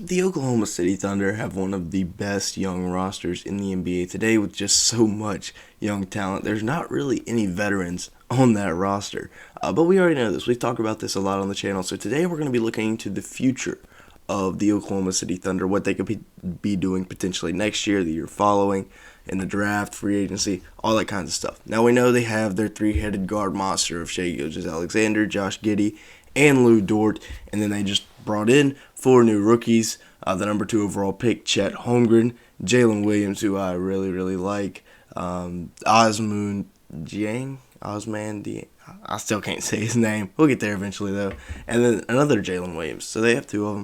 The Oklahoma City Thunder have one of the best young rosters in the NBA today with just so much young talent. There's not really any veterans on that roster. But we already know this. We've talked about this a lot on the channel. So today we're going to be looking into the future of the Oklahoma City Thunder, what they could be doing potentially next year, the year following, in the draft, free agency, all that kinds of stuff. Now we know they have their three-headed guard monster of SHAI, Gilgeous, Josh Giddey, and Lou Dort, and then they just brought in four new rookies. The number 2 overall pick, Chet Holmgren, Jalen Williams, who I really like, Osman Dieng, I still can't say his name. We'll get there eventually, though. And then another Jalen Williams. So they have 2 of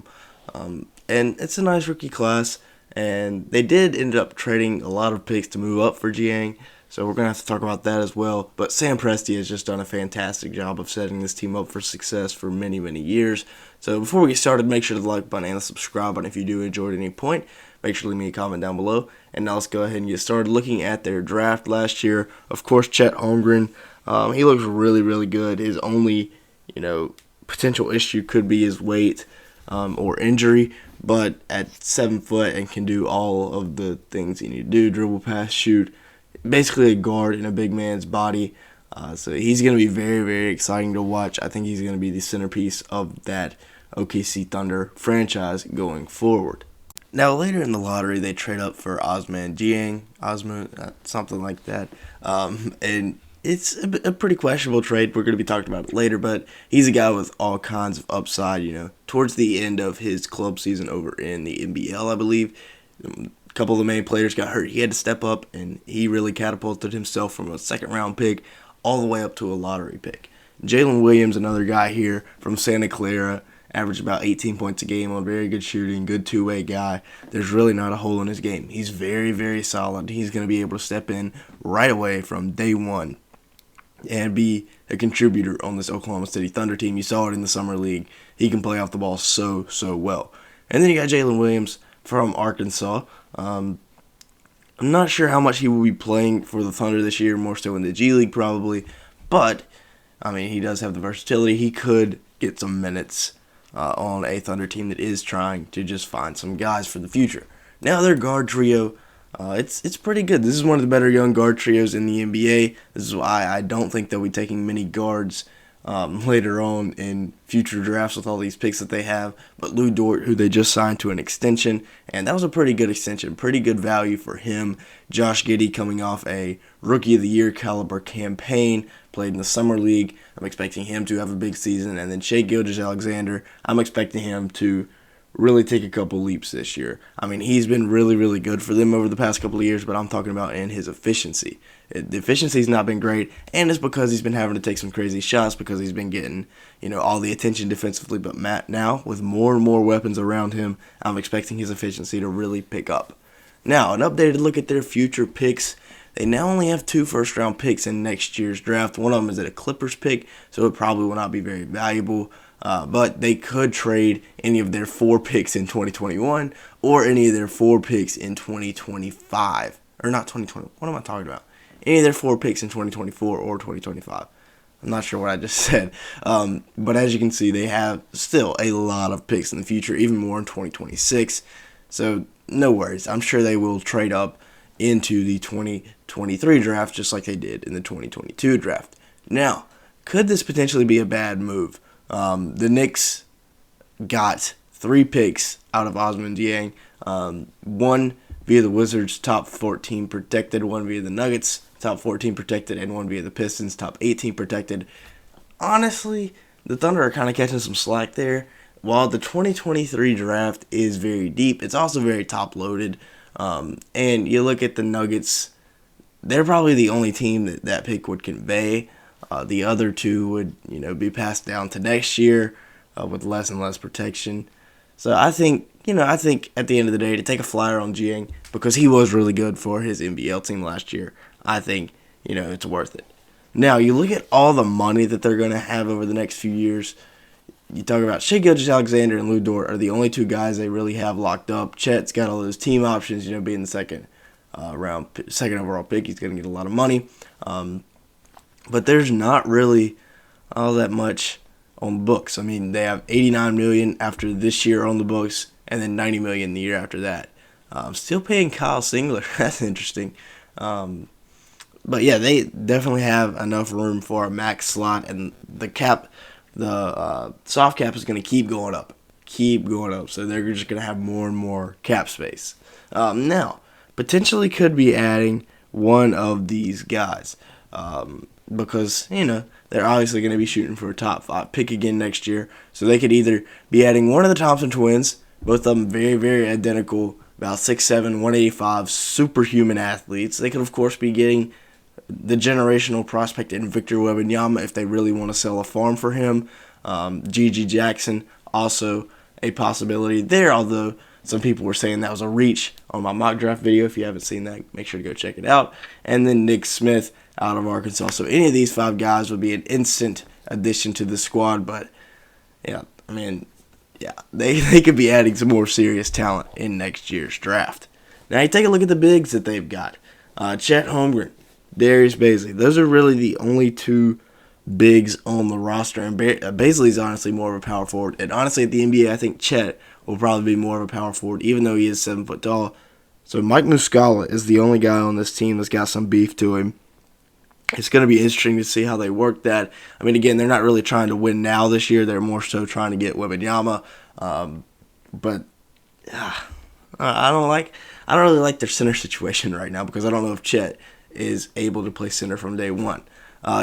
them. And it's a nice rookie class. And they did end up trading a lot of picks to move up for Jiang. So we're going to have to talk about that as well. But Sam Presti has just done a fantastic job of setting this team up for success for many years. So before we get started, make sure to like button and the subscribe button if you do enjoy at any point. Make sure to leave me a comment down below. And now let's go ahead and get started looking at their draft last year. Of course, Chet Holmgren, he looks really good. His only, potential issue could be his weight or injury. But at 7 foot and can do all of the things you need to do, dribble, pass, shoot, basically a guard in a big man's body. So he's going to be very exciting to watch. I think he's going to be the centerpiece of that OKC Thunder franchise going forward. Now, later in the lottery, they trade up for Osman Dieng, something like that. And it's a pretty questionable trade. We're going to be talking about it later, but he's a guy with all kinds of upside, Towards the end of his club season over in the NBL, I believe, a couple of the main players got hurt. He had to step up, and he really catapulted himself from a second-round pick all the way up to a lottery pick. Jalen Williams, another guy here from Santa Clara, averaged about 18 points a game on very good shooting, good two-way guy. There's really not a hole in his game. He's very solid. He's going to be able to step in right away from day one and be a contributor on this Oklahoma City Thunder team. You saw it in the Summer League. He can play off the ball so well. And then you got Jalen Williams from Arkansas. I'm not sure how much he will be playing for the Thunder this year, more so in the G League probably. But, he does have the versatility. He could get some minutes on a Thunder team that is trying to just find some guys for the future. Now their guard trio, it's pretty good. This is one of the better young guard trios in the NBA. This is why I don't think they'll be taking many guards later on in future drafts with all these picks that they have. But Lou Dort, who they just signed to an extension, and that was a pretty good extension, pretty good value for him. Josh Giddey coming off a Rookie of the Year caliber campaign, played in the Summer League. I'm expecting him to have a big season. And then Shai Gilgeous-Alexander, I'm expecting him to really take a couple leaps this year. He's been really good for them over the past couple of years, but I'm talking about in his efficiency. The efficiency's not been great, and it's because he's been having to take some crazy shots because he's been getting, all the attention defensively. But Matt, now, with more and more weapons around him, I'm expecting his efficiency to really pick up. Now, an updated look at their future picks. They now only have 2 first-round picks in next year's draft. One of them is at a Clippers pick, so it probably will not be very valuable. But they could trade any of their 4 picks in 2021 or any of their 4 picks in 2025. Or not 2020. What am I talking about? Any of their 4 picks in 2024 or 2025. I'm not sure what I just said. But as you can see, they have still a lot of picks in the future, even more in 2026. So no worries. I'm sure they will trade up into the 2023 draft just like they did in the 2022 draft. Now, could this potentially be a bad move? The Knicks got 3 picks out of Osman Dieng, 1 via the Wizards, top 14 protected, 1 via the Nuggets, top 14 protected, and 1 via the Pistons, top 18 protected. Honestly, the Thunder are kind of catching some slack there. While the 2023 draft is very deep, it's also very top-loaded. And you look at the Nuggets, they're probably the only team that pick would convey. The other 2 would, be passed down to next year with less and less protection. So I think at the end of the day, to take a flyer on Jiang, because he was really good for his NBL team last year, I think, it's worth it. Now, you look at all the money that they're going to have over the next few years. You talk about Shai Gilgeous-Alexander and Lou Dort are the only 2 guys they really have locked up. Chet's got all those team options, being the second overall pick. He's going to get a lot of money. But there's not really all that much on the books. They have $89 million after this year on the books. and then $90 million the year after that. Still paying Kyle Singler. That's interesting. But yeah, they definitely have enough room for a max slot, and the soft cap is going to keep going up. So they're just going to have more and more cap space. Now, potentially could be adding one of these guys, because, they're obviously going to be shooting for a top 5 pick again next year. So they could either be adding one of the Thompson twins, both of them very, very identical, about 6'7", 185, superhuman athletes. They could, of course, be getting the generational prospect in Victor Wembanyama if they really want to sell a farm for him. G.G. Jackson, also a possibility there, although some people were saying that was a reach on my mock draft video. If you haven't seen that, make sure to go check it out. And then Nick Smith out of Arkansas. So any of these 5 guys would be an instant addition to the squad. But, they could be adding some more serious talent in next year's draft. Now, you take a look at the bigs that they've got. Chet Holmgren, Darius Bazley. Those are really the only 2 bigs on the roster. And Bazley's honestly more of a power forward. And honestly, at the NBA, I think Chet will probably be more of a power forward, even though he is 7 foot tall. So Mike Muscala is the only guy on this team that's got some beef to him. It's going to be interesting to see how they work that. I mean, again, they're not really trying to win now this year. They're more so trying to get Wembanyama. But I don't really like their center situation right now, because I don't know if Chet is able to play center from day one.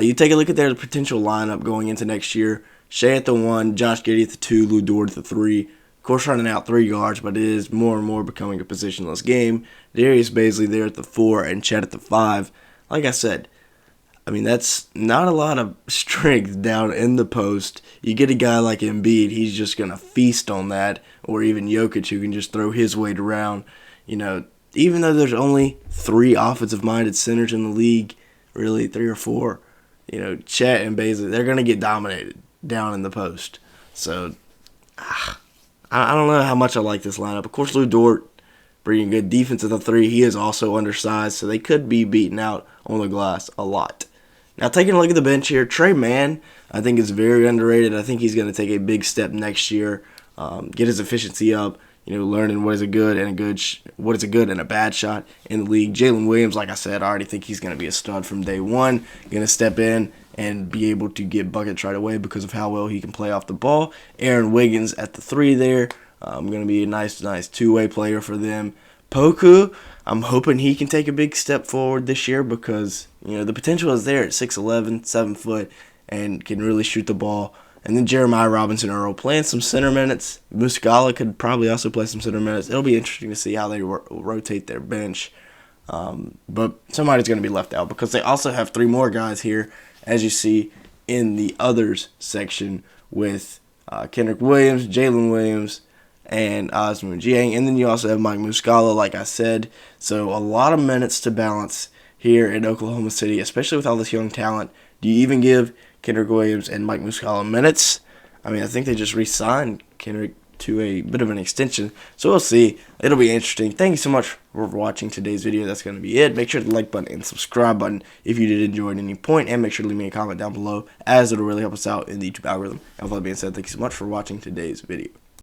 You take a look at their potential lineup going into next year. SHAI at the 1, Josh Giddey at the 2, Lu Dort at the 3. Of course, running out 3 guards, but it is more and more becoming a positionless game. Darius Bazley there at the 4 and Chet at the 5. Like I said, that's not a lot of strength down in the post. You get a guy like Embiid, he's just going to feast on that, or even Jokic, who can just throw his weight around. Even though there's only 3 offensive-minded centers in the league, really 3 or 4, Chet and Bazley, they're going to get dominated down in the post. So, I don't know how much I like this lineup. Of course, Lu Dort, bringing good defense at the 3. He is also undersized, so they could be beaten out on the glass a lot. Now, taking a look at the bench here, Trey Mann, I think, is very underrated. I think he's going to take a big step next year, get his efficiency up, learning what is a good and a bad shot in the league. Jalen Williams, like I said, I already think he's going to be a stud from day one. Going to step in and be able to get buckets right away because of how well he can play off the ball. Aaron Wiggins at the 3 there. Going to be a nice two-way player for them. Poku, I'm hoping he can take a big step forward this year because, the potential is there at 6'11", 7 foot, and can really shoot the ball. And then Jeremiah Robinson-Earl playing some center minutes. Muscala could probably also play some center minutes. It'll be interesting to see how they rotate their bench. But somebody's going to be left out because they also have 3 more guys here, as you see in the others section, with Kendrick Williams, Jalen Williams, and Osman Jiang. And then you also have Mike Muscala, like I said. So a lot of minutes to balance here in Oklahoma City, especially with all this young talent. Do you even give Kendrick Williams and Mike Muscala minutes? I think they just re-signed Kendrick to a bit of an extension. So we'll see. It'll be interesting. Thank you so much for watching today's video. That's going to be it. Make sure to like button and subscribe button if you did enjoy at any point. And make sure to leave me a comment down below, as it'll really help us out in the YouTube algorithm. And with that being said, thank you so much for watching today's video.